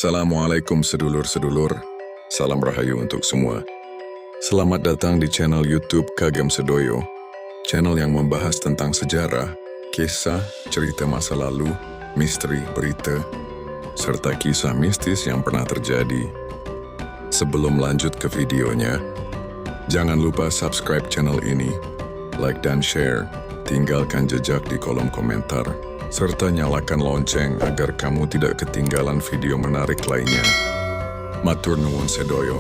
Assalamualaikum sedulur-sedulur, salam rahayu untuk semua. Selamat datang di channel YouTube Kagem Sedoyo, channel yang membahas tentang sejarah, kisah, cerita masa lalu, misteri, berita, serta kisah mistis yang pernah terjadi. Sebelum lanjut ke videonya, jangan lupa subscribe channel ini, like dan share, tinggalkan jejak di kolom komentar, serta nyalakan lonceng agar kamu tidak ketinggalan video menarik lainnya. Matur nuwun sedoyo.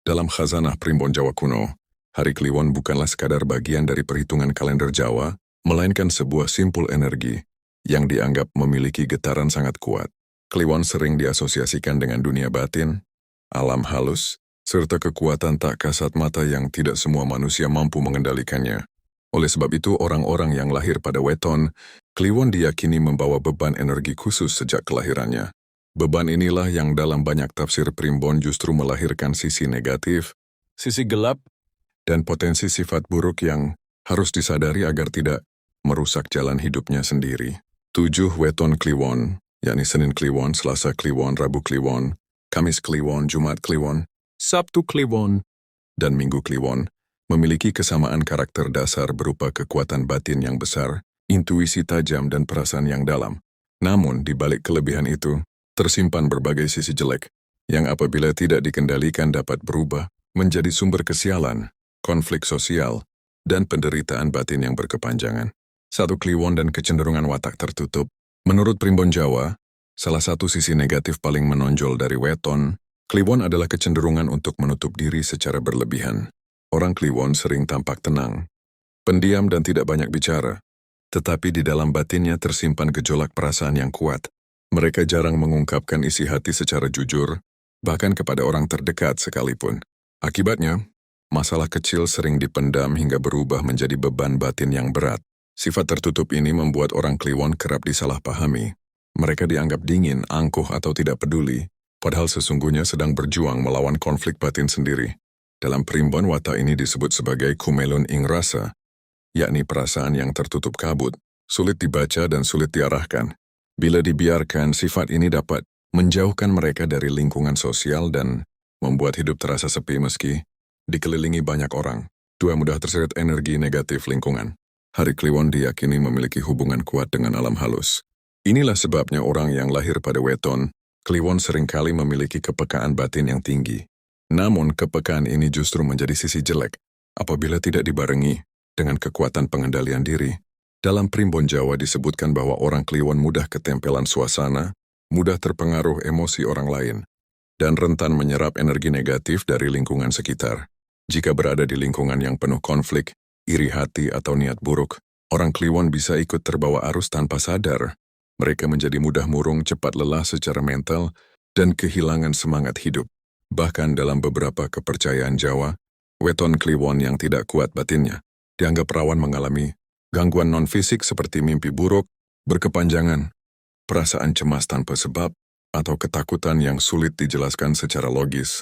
Dalam khazanah primbon Jawa kuno, Hari Kliwon bukanlah sekadar bagian dari perhitungan kalender Jawa, melainkan sebuah simpul energi yang dianggap memiliki getaran sangat kuat. Kliwon sering diasosiasikan dengan dunia batin, alam halus, serta kekuatan tak kasat mata yang tidak semua manusia mampu mengendalikannya. Oleh sebab itu, orang-orang yang lahir pada weton, Kliwon diyakini membawa beban energi khusus sejak kelahirannya. Beban inilah yang dalam banyak tafsir primbon justru melahirkan sisi negatif, sisi gelap, dan potensi sifat buruk yang harus disadari agar tidak merusak jalan hidupnya sendiri. 7 weton Kliwon, yakni Senin Kliwon, Selasa Kliwon, Rabu Kliwon, Kamis Kliwon, Jumat Kliwon, Sabtu Kliwon, dan Minggu Kliwon memiliki kesamaan karakter dasar berupa kekuatan batin yang besar, intuisi tajam, dan perasaan yang dalam. Namun, di balik kelebihan itu, tersimpan berbagai sisi jelek, yang apabila tidak dikendalikan dapat berubah menjadi sumber kesialan, konflik sosial, dan penderitaan batin yang berkepanjangan. 1 Kliwon dan kecenderungan watak tertutup. Menurut primbon Jawa, salah satu sisi negatif paling menonjol dari weton Kliwon adalah kecenderungan untuk menutup diri secara berlebihan. Orang Kliwon sering tampak tenang, pendiam dan tidak banyak bicara, tetapi di dalam batinnya tersimpan gejolak perasaan yang kuat. Mereka jarang mengungkapkan isi hati secara jujur, bahkan kepada orang terdekat sekalipun. Akibatnya, masalah kecil sering dipendam hingga berubah menjadi beban batin yang berat. Sifat tertutup ini membuat orang Kliwon kerap disalahpahami. Mereka dianggap dingin, angkuh, atau tidak peduli, padahal sesungguhnya sedang berjuang melawan konflik batin sendiri. Dalam primbon, watak ini disebut sebagai kumelun ing rasa, yakni perasaan yang tertutup kabut, sulit dibaca dan sulit diarahkan. Bila dibiarkan, sifat ini dapat menjauhkan mereka dari lingkungan sosial dan membuat hidup terasa sepi meski dikelilingi banyak orang. 2 mudah terseret energi negatif lingkungan. Hari Kliwon diyakini memiliki hubungan kuat dengan alam halus. Inilah sebabnya orang yang lahir pada weton Kliwon seringkali memiliki kepekaan batin yang tinggi. Namun, kepekaan ini justru menjadi sisi jelek apabila tidak dibarengi dengan kekuatan pengendalian diri. Dalam primbon Jawa disebutkan bahwa orang Kliwon mudah ketempelan suasana, mudah terpengaruh emosi orang lain, dan rentan menyerap energi negatif dari lingkungan sekitar. Jika berada di lingkungan yang penuh konflik, iri hati, atau niat buruk, orang Kliwon bisa ikut terbawa arus tanpa sadar. Mereka menjadi mudah murung, cepat lelah secara mental, dan kehilangan semangat hidup. Bahkan dalam beberapa kepercayaan Jawa, weton Kliwon yang tidak kuat batinnya dianggap rawan mengalami gangguan non-fisik seperti mimpi buruk, berkepanjangan, perasaan cemas tanpa sebab, atau ketakutan yang sulit dijelaskan secara logis.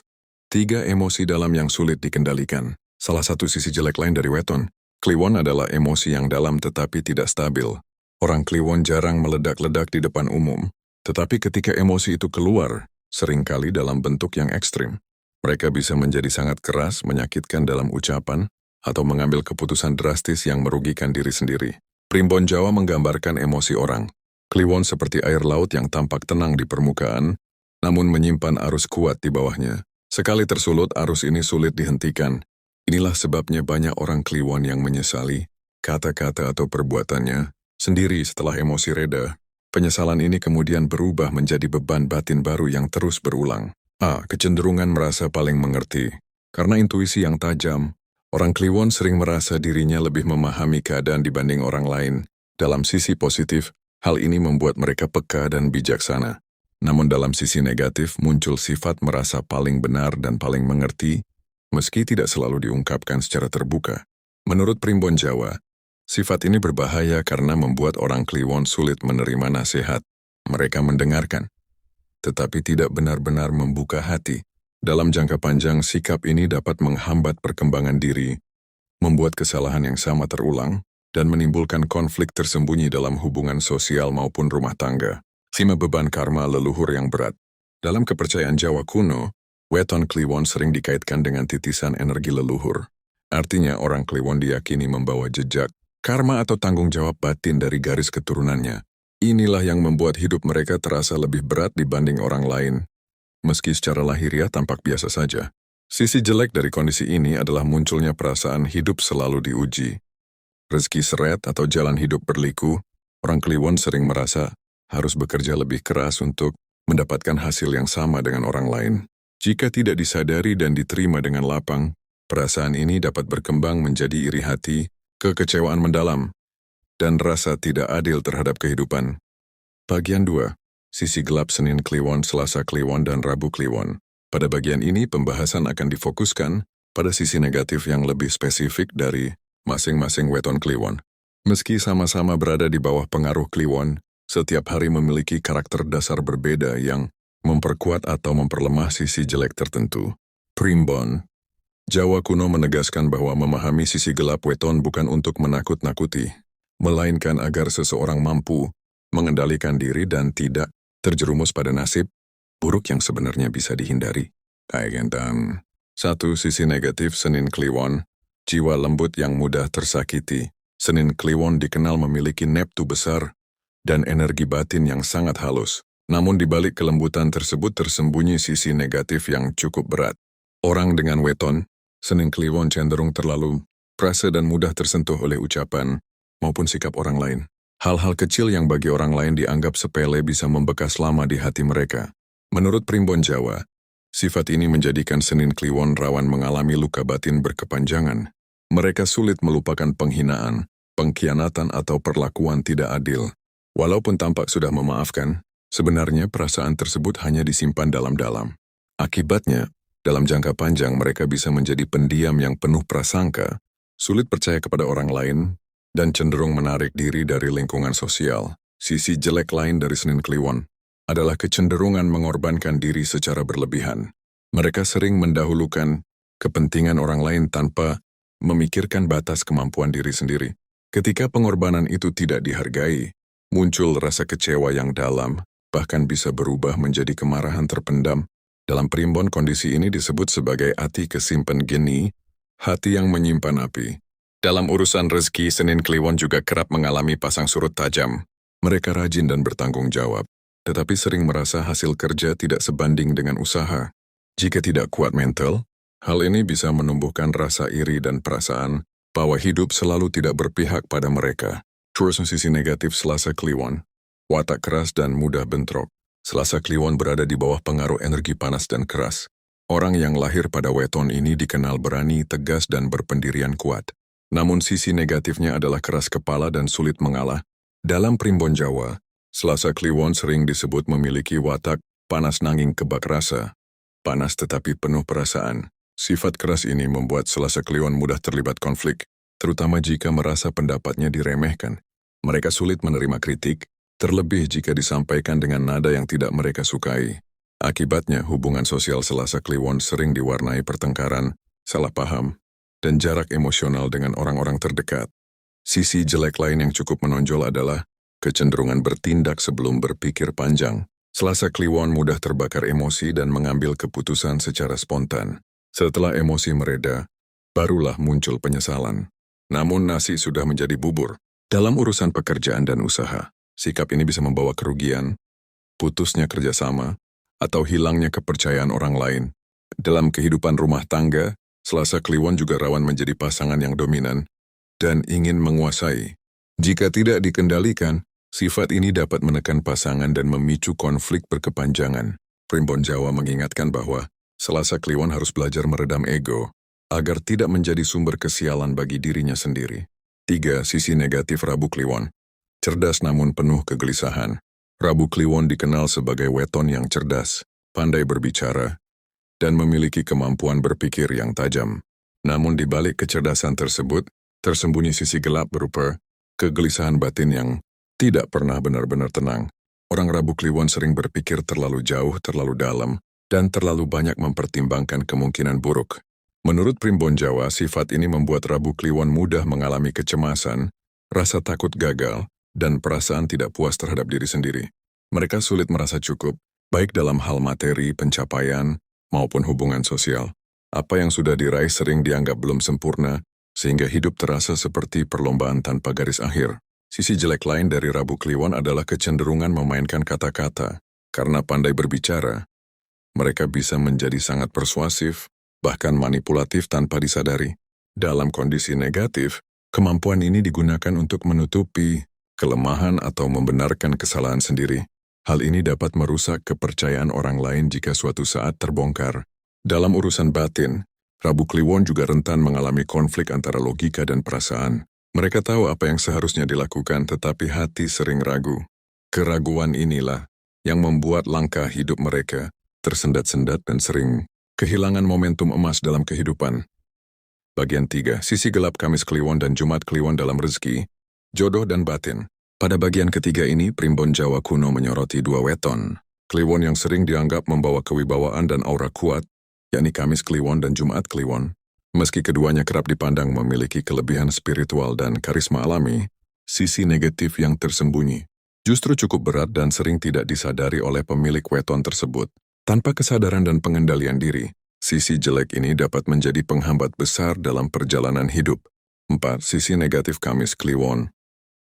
3 emosi dalam yang sulit dikendalikan. Salah satu sisi jelek lain dari weton Kliwon adalah emosi yang dalam tetapi tidak stabil. Orang Kliwon jarang meledak-ledak di depan umum, tetapi ketika emosi itu keluar, seringkali dalam bentuk yang ekstrim. Mereka bisa menjadi sangat keras, menyakitkan dalam ucapan, atau mengambil keputusan drastis yang merugikan diri sendiri. Primbon Jawa menggambarkan emosi orang Kliwon seperti air laut yang tampak tenang di permukaan, namun menyimpan arus kuat di bawahnya. Sekali tersulut, arus ini sulit dihentikan. Inilah sebabnya banyak orang Kliwon yang menyesali kata-kata atau perbuatannya sendiri setelah emosi reda. Penyesalan ini kemudian berubah menjadi beban batin baru yang terus berulang. Kecenderungan merasa paling mengerti. Karena intuisi yang tajam, orang Kliwon sering merasa dirinya lebih memahami keadaan dibanding orang lain. Dalam sisi positif, hal ini membuat mereka peka dan bijaksana. Namun dalam sisi negatif muncul sifat merasa paling benar dan paling mengerti, meski tidak selalu diungkapkan secara terbuka. Menurut primbon Jawa, sifat ini berbahaya karena membuat orang Kliwon sulit menerima nasihat. Mereka mendengarkan, tetapi tidak benar-benar membuka hati. Dalam jangka panjang, sikap ini dapat menghambat perkembangan diri, membuat kesalahan yang sama terulang, dan menimbulkan konflik tersembunyi dalam hubungan sosial maupun rumah tangga. 5. Beban karma leluhur yang berat. Dalam kepercayaan Jawa kuno, weton kliwon sering dikaitkan dengan titisan energi leluhur. Artinya orang kliwon diyakini membawa jejak, karma atau tanggung jawab batin dari garis keturunannya. Inilah yang membuat hidup mereka terasa lebih berat dibanding orang lain. Meski secara lahiriah tampak biasa saja. Sisi jelek dari kondisi ini adalah munculnya perasaan hidup selalu diuji. Rezeki seret atau jalan hidup berliku, orang kliwon sering merasa harus bekerja lebih keras untuk mendapatkan hasil yang sama dengan orang lain. Jika tidak disadari dan diterima dengan lapang, perasaan ini dapat berkembang menjadi iri hati, kekecewaan mendalam, dan rasa tidak adil terhadap kehidupan. Bagian 2. Sisi gelap Senin Kliwon, Selasa Kliwon, dan Rabu Kliwon. Pada bagian ini, pembahasan akan difokuskan pada sisi negatif yang lebih spesifik dari masing-masing weton kliwon. Meski sama-sama berada di bawah pengaruh kliwon, setiap hari memiliki karakter dasar berbeda yang memperkuat atau memperlemah sisi jelek tertentu. Primbon. Jawa kuno menegaskan bahwa memahami sisi gelap weton bukan untuk menakut-nakuti, melainkan agar seseorang mampu mengendalikan diri dan tidak terjerumus pada nasib buruk yang sebenarnya bisa dihindari. Tentang 1. Sisi negatif Senin Kliwon. Jiwa lembut yang mudah tersakiti. Senin Kliwon dikenal memiliki neptu besar dan energi batin yang sangat halus. Namun di balik kelembutan tersebut tersembunyi sisi negatif yang cukup berat. Orang dengan weton, Senin Kliwon cenderung terlalu perasa dan mudah tersentuh oleh ucapan maupun sikap orang lain. Hal-hal kecil yang bagi orang lain dianggap sepele bisa membekas lama di hati mereka. Menurut Primbon Jawa, sifat ini menjadikan Senin Kliwon rawan mengalami luka batin berkepanjangan. Mereka sulit melupakan penghinaan, pengkhianatan atau perlakuan tidak adil. Walaupun tampak sudah memaafkan, sebenarnya perasaan tersebut hanya disimpan dalam-dalam. Akibatnya, dalam jangka panjang mereka bisa menjadi pendiam yang penuh prasangka, sulit percaya kepada orang lain, dan cenderung menarik diri dari lingkungan sosial. Sisi jelek lain dari Senin Kliwon adalah kecenderungan mengorbankan diri secara berlebihan. Mereka sering mendahulukan kepentingan orang lain tanpa memikirkan batas kemampuan diri sendiri. Ketika pengorbanan itu tidak dihargai, muncul rasa kecewa yang dalam, bahkan bisa berubah menjadi kemarahan terpendam. Dalam Primbon, kondisi ini disebut sebagai ati kesimpen geni, hati yang menyimpan api. Dalam urusan rezeki, Senin Kliwon juga kerap mengalami pasang surut tajam. Mereka rajin dan bertanggung jawab, tetapi sering merasa hasil kerja tidak sebanding dengan usaha. Jika tidak kuat mental, hal ini bisa menumbuhkan rasa iri dan perasaan bahwa hidup selalu tidak berpihak pada mereka. Terus sisi negatif Selasa Kliwon. Watak keras dan mudah bentrok. Selasa Kliwon berada di bawah pengaruh energi panas dan keras. Orang yang lahir pada weton ini dikenal berani, tegas, dan berpendirian kuat. Namun sisi negatifnya adalah keras kepala dan sulit mengalah. Dalam Primbon Jawa, Selasa Kliwon sering disebut memiliki watak panas nanging kebak rasa. Panas tetapi penuh perasaan. Sifat keras ini membuat Selasa Kliwon mudah terlibat konflik, terutama jika merasa pendapatnya diremehkan. Mereka sulit menerima kritik, terlebih jika disampaikan dengan nada yang tidak mereka sukai. Akibatnya, hubungan sosial Selasa Kliwon sering diwarnai pertengkaran, salah paham, dan jarak emosional dengan orang-orang terdekat. Sisi jelek lain yang cukup menonjol adalah kecenderungan bertindak sebelum berpikir panjang. Selasa Kliwon mudah terbakar emosi dan mengambil keputusan secara spontan. Setelah emosi mereda, barulah muncul penyesalan. Namun nasi sudah menjadi bubur. Dalam urusan pekerjaan dan usaha, sikap ini bisa membawa kerugian, putusnya kerjasama, atau hilangnya kepercayaan orang lain. Dalam kehidupan rumah tangga, Selasa Kliwon juga rawan menjadi pasangan yang dominan dan ingin menguasai. Jika tidak dikendalikan, sifat ini dapat menekan pasangan dan memicu konflik berkepanjangan. Primbon Jawa mengingatkan bahwa Selasa Kliwon harus belajar meredam ego, agar tidak menjadi sumber kesialan bagi dirinya sendiri. 3. Sisi negatif Rabu Kliwon. Cerdas namun penuh kegelisahan. Rabu Kliwon dikenal sebagai weton yang cerdas, pandai berbicara, dan memiliki kemampuan berpikir yang tajam. Namun di balik kecerdasan tersebut, tersembunyi sisi gelap berupa kegelisahan batin yang tidak pernah benar-benar tenang. Orang Rabu Kliwon sering berpikir terlalu jauh, terlalu dalam, dan terlalu banyak mempertimbangkan kemungkinan buruk. Menurut Primbon Jawa, sifat ini membuat Rabu Kliwon mudah mengalami kecemasan rasa takut gagal, dan perasaan tidak puas terhadap diri sendiri. Mereka sulit merasa cukup, baik dalam hal materi, pencapaian, maupun hubungan sosial. Apa yang sudah diraih sering dianggap belum sempurna, sehingga hidup terasa seperti perlombaan tanpa garis akhir. Sisi jelek lain dari Rabu Kliwon adalah kecenderungan memainkan kata-kata. Karena pandai berbicara, mereka bisa menjadi sangat persuasif, bahkan manipulatif tanpa disadari. Dalam kondisi negatif, kemampuan ini digunakan untuk menutupi kelemahan atau membenarkan kesalahan sendiri. Hal ini dapat merusak kepercayaan orang lain jika suatu saat terbongkar. Dalam urusan batin, Rabu Kliwon juga rentan mengalami konflik antara logika dan perasaan. Mereka tahu apa yang seharusnya dilakukan, tetapi hati sering ragu. Keraguan inilah yang membuat langkah hidup mereka tersendat-sendat dan sering kehilangan momentum emas dalam kehidupan. Bagian 3, sisi gelap Kamis Kliwon dan Jumat Kliwon dalam rezeki, jodoh dan batin. Pada bagian ketiga ini, primbon Jawa kuno menyoroti dua weton Kliwon yang sering dianggap membawa kewibawaan dan aura kuat, yakni Kamis Kliwon dan Jumat Kliwon. Meski keduanya kerap dipandang memiliki kelebihan spiritual dan karisma alami, sisi negatif yang tersembunyi justru cukup berat dan sering tidak disadari oleh pemilik weton tersebut. Tanpa kesadaran dan pengendalian diri, sisi jelek ini dapat menjadi penghambat besar dalam perjalanan hidup. 4. Sisi negatif Kamis Kliwon.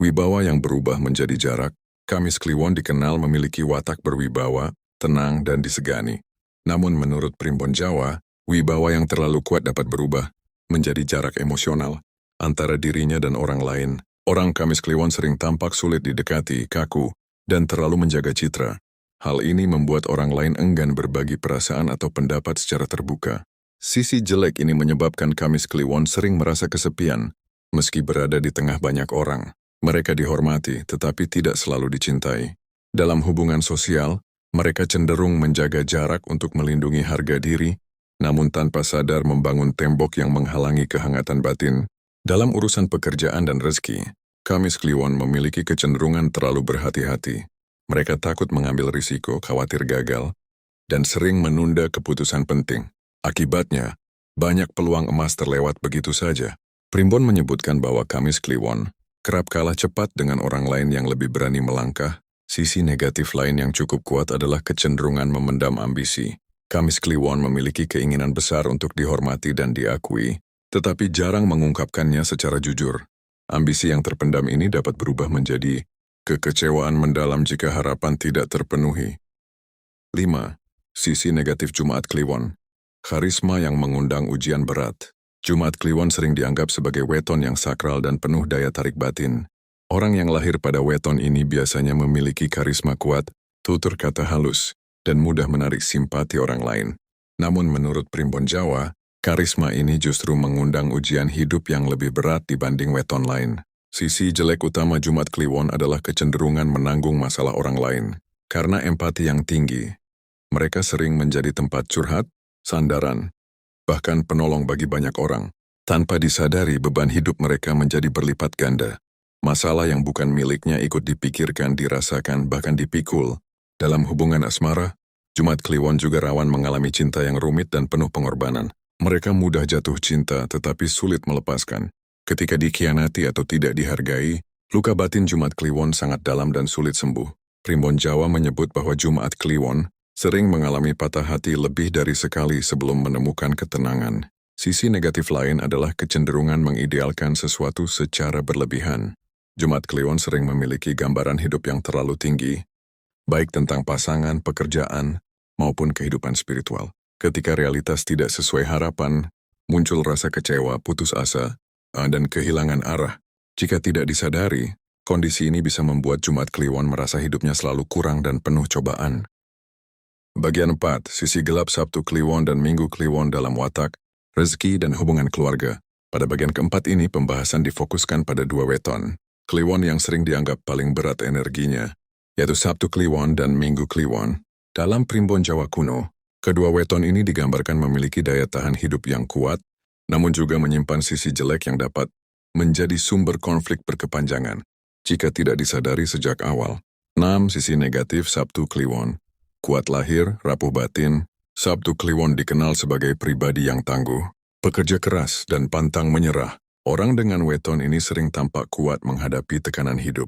Wibawa yang berubah menjadi jarak. Kamis Kliwon dikenal memiliki watak berwibawa, tenang, dan disegani. Namun menurut primbon Jawa, wibawa yang terlalu kuat dapat berubah menjadi jarak emosional antara dirinya dan orang lain. Orang Kamis Kliwon sering tampak sulit didekati, kaku, dan terlalu menjaga citra. Hal ini membuat orang lain enggan berbagi perasaan atau pendapat secara terbuka. Sisi jelek ini menyebabkan Kamis Kliwon sering merasa kesepian. Meski berada di tengah banyak orang, mereka dihormati tetapi tidak selalu dicintai. Dalam hubungan sosial, mereka cenderung menjaga jarak untuk melindungi harga diri, namun tanpa sadar membangun tembok yang menghalangi kehangatan batin. Dalam urusan pekerjaan dan rezeki, Kamis Kliwon memiliki kecenderungan terlalu berhati-hati. Mereka takut mengambil risiko, khawatir gagal, dan sering menunda keputusan penting. Akibatnya, banyak peluang emas terlewat begitu saja. Primbon menyebutkan bahwa Kamis Kliwon kerap kalah cepat dengan orang lain yang lebih berani melangkah. Sisi negatif lain yang cukup kuat adalah kecenderungan memendam ambisi. Kamis Kliwon memiliki keinginan besar untuk dihormati dan diakui, tetapi jarang mengungkapkannya secara jujur. Ambisi yang terpendam ini dapat berubah menjadi kekecewaan mendalam jika harapan tidak terpenuhi. 5. Sisi negatif Jumat Kliwon. Karisma yang mengundang ujian berat. Jumat Kliwon sering dianggap sebagai weton yang sakral dan penuh daya tarik batin. Orang yang lahir pada weton ini biasanya memiliki karisma kuat, tutur kata halus, dan mudah menarik simpati orang lain. Namun menurut primbon Jawa, karisma ini justru mengundang ujian hidup yang lebih berat dibanding weton lain. Sisi jelek utama Jumat Kliwon adalah kecenderungan menanggung masalah orang lain. Karena empati yang tinggi, mereka sering menjadi tempat curhat, sandaran, bahkan penolong bagi banyak orang. Tanpa disadari, beban hidup mereka menjadi berlipat ganda. Masalah yang bukan miliknya ikut dipikirkan, dirasakan, bahkan dipikul. Dalam hubungan asmara, Jumat Kliwon juga rawan mengalami cinta yang rumit dan penuh pengorbanan. Mereka mudah jatuh cinta tetapi sulit melepaskan. Ketika dikhianati atau tidak dihargai, luka batin Jumat Kliwon sangat dalam dan sulit sembuh. Primbon Jawa menyebut bahwa Jumat Kliwon sering mengalami patah hati lebih dari sekali sebelum menemukan ketenangan. Sisi negatif lain adalah kecenderungan mengidealkan sesuatu secara berlebihan. Jumat Kliwon sering memiliki gambaran hidup yang terlalu tinggi, baik tentang pasangan, pekerjaan, maupun kehidupan spiritual. Ketika realitas tidak sesuai harapan, muncul rasa kecewa, putus asa, dan kehilangan arah. Jika tidak disadari, kondisi ini bisa membuat Jumat Kliwon merasa hidupnya selalu kurang dan penuh cobaan. Bagian 4, sisi gelap Sabtu Kliwon dan Minggu Kliwon dalam watak, rezeki dan hubungan keluarga. Pada bagian keempat ini, pembahasan difokuskan pada dua weton Kliwon yang sering dianggap paling berat energinya, yaitu Sabtu Kliwon dan Minggu Kliwon. Dalam primbon Jawa kuno, kedua weton ini digambarkan memiliki daya tahan hidup yang kuat, namun juga menyimpan sisi jelek yang dapat menjadi sumber konflik berkepanjangan jika tidak disadari sejak awal. 6. Sisi negatif Sabtu Kliwon. Kuat lahir, rapuh batin. Sabtu Kliwon dikenal sebagai pribadi yang tangguh, pekerja keras, dan pantang menyerah. Orang dengan weton ini sering tampak kuat menghadapi tekanan hidup.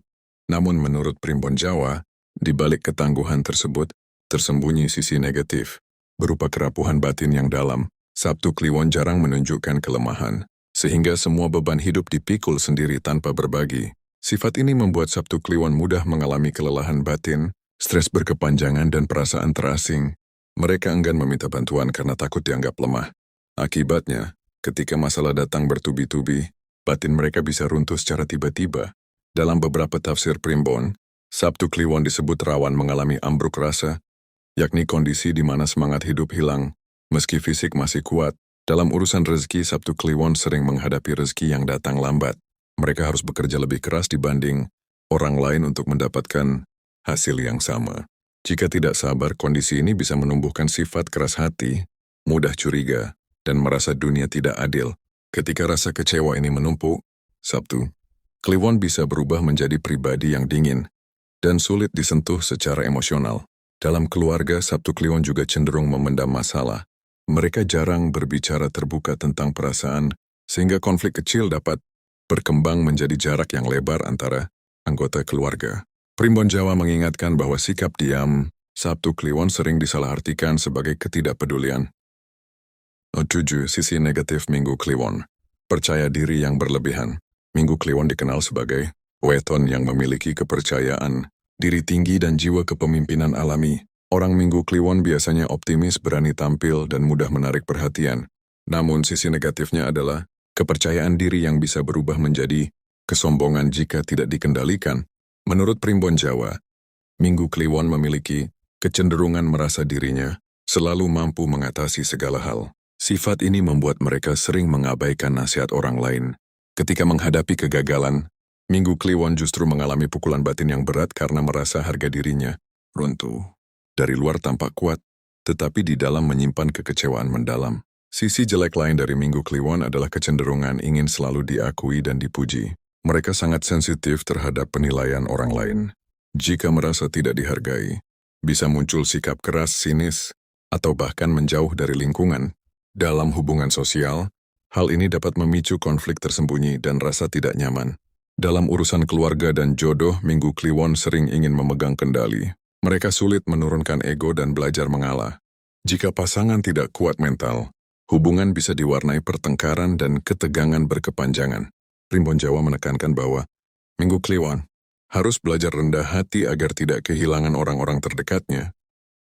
Namun menurut Primbon Jawa, di balik ketangguhan tersebut, tersembunyi sisi negatif. Berupa kerapuhan batin yang dalam, Sabtu Kliwon jarang menunjukkan kelemahan, sehingga semua beban hidup dipikul sendiri tanpa berbagi. Sifat ini membuat Sabtu Kliwon mudah mengalami kelelahan batin, stres berkepanjangan dan perasaan terasing. Mereka enggan meminta bantuan karena takut dianggap lemah. Akibatnya, ketika masalah datang bertubi-tubi, batin mereka bisa runtuh secara tiba-tiba. Dalam beberapa tafsir Primbon, Sabtu Kliwon disebut rawan mengalami ambruk rasa, yakni kondisi di mana semangat hidup hilang, meski fisik masih kuat. Dalam urusan rezeki, Sabtu Kliwon sering menghadapi rezeki yang datang lambat. Mereka harus bekerja lebih keras dibanding orang lain untuk mendapatkan hasil yang sama. Jika tidak sabar, kondisi ini bisa menumbuhkan sifat keras hati, mudah curiga, dan merasa dunia tidak adil. Ketika rasa kecewa ini menumpuk, Sabtu Kliwon bisa berubah menjadi pribadi yang dingin dan sulit disentuh secara emosional. Dalam keluarga, Sabtu Kliwon juga cenderung memendam masalah. Mereka jarang berbicara terbuka tentang perasaan, sehingga konflik kecil dapat berkembang menjadi jarak yang lebar antara anggota keluarga. Primbon Jawa mengingatkan bahwa sikap diam Sabtu Kliwon sering disalahartikan sebagai ketidakpedulian. 7. Sisi negatif Minggu Kliwon. Percaya diri yang berlebihan. Minggu Kliwon dikenal sebagai weton yang memiliki kepercayaan diri tinggi dan jiwa kepemimpinan alami. Orang Minggu Kliwon biasanya optimis, berani tampil, dan mudah menarik perhatian. Namun sisi negatifnya adalah kepercayaan diri yang bisa berubah menjadi kesombongan jika tidak dikendalikan. Menurut Primbon Jawa, Minggu Kliwon memiliki kecenderungan merasa dirinya selalu mampu mengatasi segala hal. Sifat ini membuat mereka sering mengabaikan nasihat orang lain. Ketika menghadapi kegagalan, Minggu Kliwon justru mengalami pukulan batin yang berat karena merasa harga dirinya runtuh. Dari luar tampak kuat, tetapi di dalam menyimpan kekecewaan mendalam. Sisi jelek lain dari Minggu Kliwon adalah kecenderungan ingin selalu diakui dan dipuji. Mereka sangat sensitif terhadap penilaian orang lain. Jika merasa tidak dihargai, bisa muncul sikap keras, sinis, atau bahkan menjauh dari lingkungan. Dalam hubungan sosial, hal ini dapat memicu konflik tersembunyi dan rasa tidak nyaman. Dalam urusan keluarga dan jodoh, Minggu Kliwon sering ingin memegang kendali. Mereka sulit menurunkan ego dan belajar mengalah. Jika pasangan tidak kuat mental, hubungan bisa diwarnai pertengkaran dan ketegangan berkepanjangan. Primbon Jawa menekankan bahwa Minggu Kliwon harus belajar rendah hati agar tidak kehilangan orang-orang terdekatnya.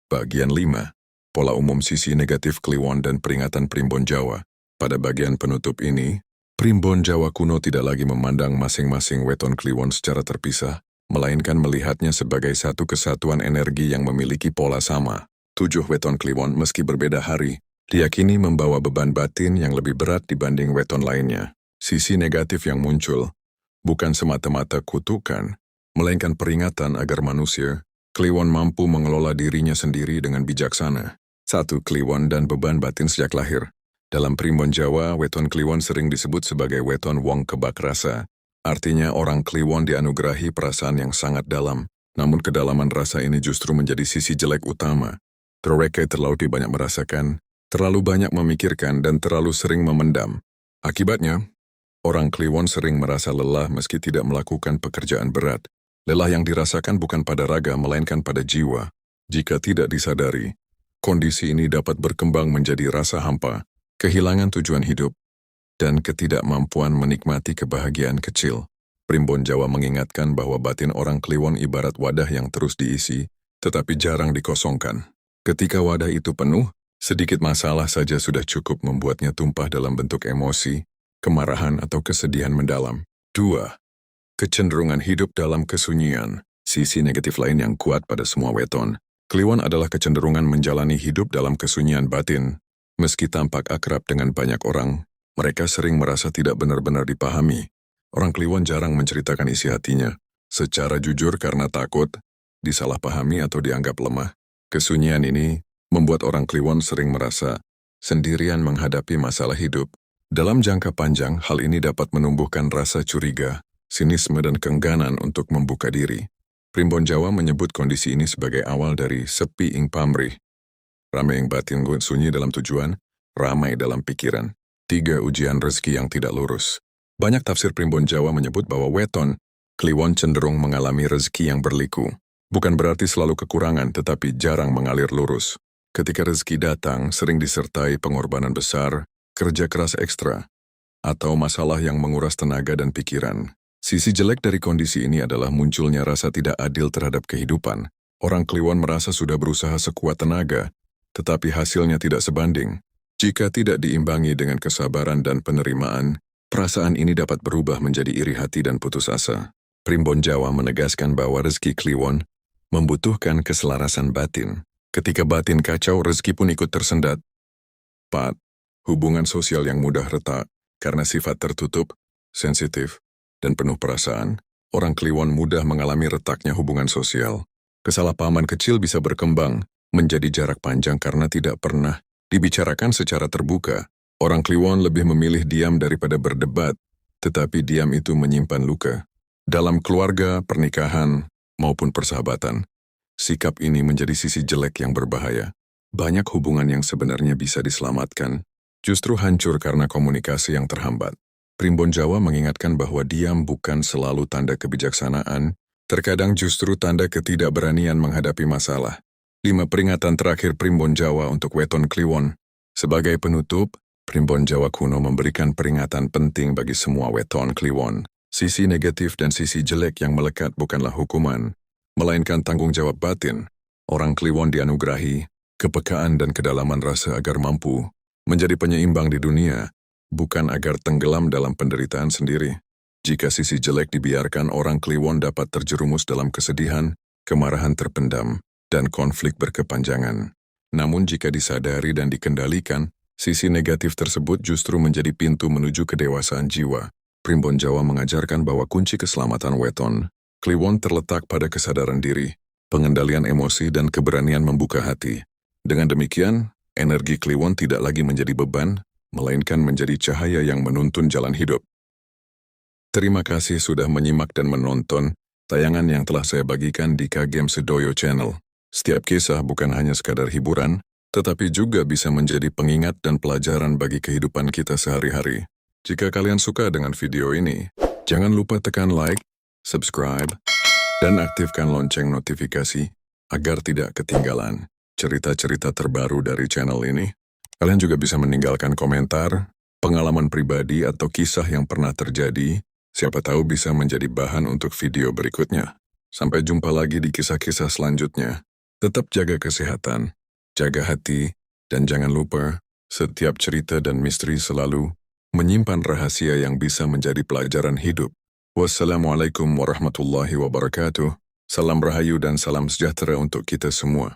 Bagian 5. Pola umum sisi negatif Kliwon dan peringatan Primbon Jawa. Pada bagian penutup ini, Primbon Jawa kuno tidak lagi memandang masing-masing weton Kliwon secara terpisah, melainkan melihatnya sebagai satu kesatuan energi yang memiliki pola sama. 7 weton Kliwon meski berbeda hari, diyakini membawa beban batin yang lebih berat dibanding weton lainnya. Sisi negatif yang muncul bukan semata-mata kutukan, melainkan peringatan agar manusia Kliwon mampu mengelola dirinya sendiri dengan bijaksana. 1. Kliwon dan beban batin sejak lahir. Dalam Primbon Jawa, weton Kliwon sering disebut sebagai weton wong kebak rasa. Artinya orang Kliwon dianugerahi perasaan yang sangat dalam, namun kedalaman rasa ini justru menjadi sisi jelek utama. Mereka terlalu banyak merasakan, terlalu banyak memikirkan, dan terlalu sering memendam. Akibatnya, orang Kliwon sering merasa lelah meski tidak melakukan pekerjaan berat. Lelah yang dirasakan bukan pada raga, melainkan pada jiwa. Jika tidak disadari, kondisi ini dapat berkembang menjadi rasa hampa, kehilangan tujuan hidup, dan ketidakmampuan menikmati kebahagiaan kecil. Primbon Jawa mengingatkan bahwa batin orang Kliwon ibarat wadah yang terus diisi, tetapi jarang dikosongkan. Ketika wadah itu penuh, sedikit masalah saja sudah cukup membuatnya tumpah dalam bentuk emosi, kemarahan, atau kesedihan mendalam. 2. Kecenderungan hidup dalam kesunyian. Sisi negatif lain yang kuat pada semua weton Kliwon adalah kecenderungan menjalani hidup dalam kesunyian batin. Meski tampak akrab dengan banyak orang, mereka sering merasa tidak benar-benar dipahami. Orang Kliwon jarang menceritakan isi hatinya secara jujur karena takut disalahpahami atau dianggap lemah. Kesunyian ini membuat orang Kliwon sering merasa sendirian menghadapi masalah hidup. Dalam jangka panjang, hal ini dapat menumbuhkan rasa curiga, sinisme, dan keengganan untuk membuka diri. Primbon Jawa menyebut kondisi ini sebagai awal dari sepi ing pamrih. Ramai ing batin sunyi dalam tujuan, ramai dalam pikiran. 3. Ujian rezeki yang tidak lurus. Banyak tafsir primbon Jawa menyebut bahwa weton Kliwon cenderung mengalami rezeki yang berliku. Bukan berarti selalu kekurangan, tetapi jarang mengalir lurus. Ketika rezeki datang, sering disertai pengorbanan besar, kerja keras ekstra, atau masalah yang menguras tenaga dan pikiran. Sisi jelek dari kondisi ini adalah munculnya rasa tidak adil terhadap kehidupan. Orang Kliwon merasa sudah berusaha sekuat tenaga, tetapi hasilnya tidak sebanding. Jika tidak diimbangi dengan kesabaran dan penerimaan, perasaan ini dapat berubah menjadi iri hati dan putus asa. Primbon Jawa menegaskan bahwa rezeki Kliwon membutuhkan keselarasan batin. Ketika batin kacau, rezeki pun ikut tersendat. 4. Hubungan sosial yang mudah retak. Karena sifat tertutup, sensitif, dan penuh perasaan, orang Kliwon mudah mengalami retaknya hubungan sosial. Kesalahpahaman kecil bisa berkembang menjadi jarak panjang karena tidak pernah dibicarakan secara terbuka. Orang Kliwon lebih memilih diam daripada berdebat, tetapi diam itu menyimpan luka. Dalam keluarga, pernikahan, maupun persahabatan, sikap ini menjadi sisi jelek yang berbahaya. Banyak hubungan yang sebenarnya bisa diselamatkan, justru hancur karena komunikasi yang terhambat. Primbon Jawa mengingatkan bahwa diam bukan selalu tanda kebijaksanaan, terkadang justru tanda ketidakberanian menghadapi masalah. 5 peringatan terakhir Primbon Jawa untuk weton Kliwon. Sebagai penutup, Primbon Jawa kuno memberikan peringatan penting bagi semua weton Kliwon. Sisi negatif dan sisi jelek yang melekat bukanlah hukuman, melainkan tanggung jawab batin. Orang Kliwon dianugerahi kepekaan dan kedalaman rasa agar mampu menjadi penyeimbang di dunia, bukan agar tenggelam dalam penderitaan sendiri. Jika sisi jelek dibiarkan, orang Kliwon dapat terjerumus dalam kesedihan, kemarahan terpendam, dan konflik berkepanjangan. Namun jika disadari dan dikendalikan, sisi negatif tersebut justru menjadi pintu menuju kedewasaan jiwa. Primbon Jawa mengajarkan bahwa kunci keselamatan weton Kliwon terletak pada kesadaran diri, pengendalian emosi, dan keberanian membuka hati. Dengan demikian, energi Kliwon tidak lagi menjadi beban, melainkan menjadi cahaya yang menuntun jalan hidup. Terima kasih sudah menyimak dan menonton tayangan yang telah saya bagikan di Kagem Sedoyo Channel. Setiap kisah bukan hanya sekadar hiburan, tetapi juga bisa menjadi pengingat dan pelajaran bagi kehidupan kita sehari-hari. Jika kalian suka dengan video ini, jangan lupa tekan like, subscribe, dan aktifkan lonceng notifikasi agar tidak ketinggalan cerita-cerita terbaru dari channel ini. Kalian juga bisa meninggalkan komentar, pengalaman pribadi, atau kisah yang pernah terjadi. Siapa tahu bisa menjadi bahan untuk video berikutnya. Sampai jumpa lagi di kisah-kisah selanjutnya. Tetap jaga kesehatan, jaga hati, dan jangan lupa, setiap cerita dan misteri selalu menyimpan rahasia yang bisa menjadi pelajaran hidup. Wassalamualaikum warahmatullahi wabarakatuh. Salam rahayu dan salam sejahtera untuk kita semua.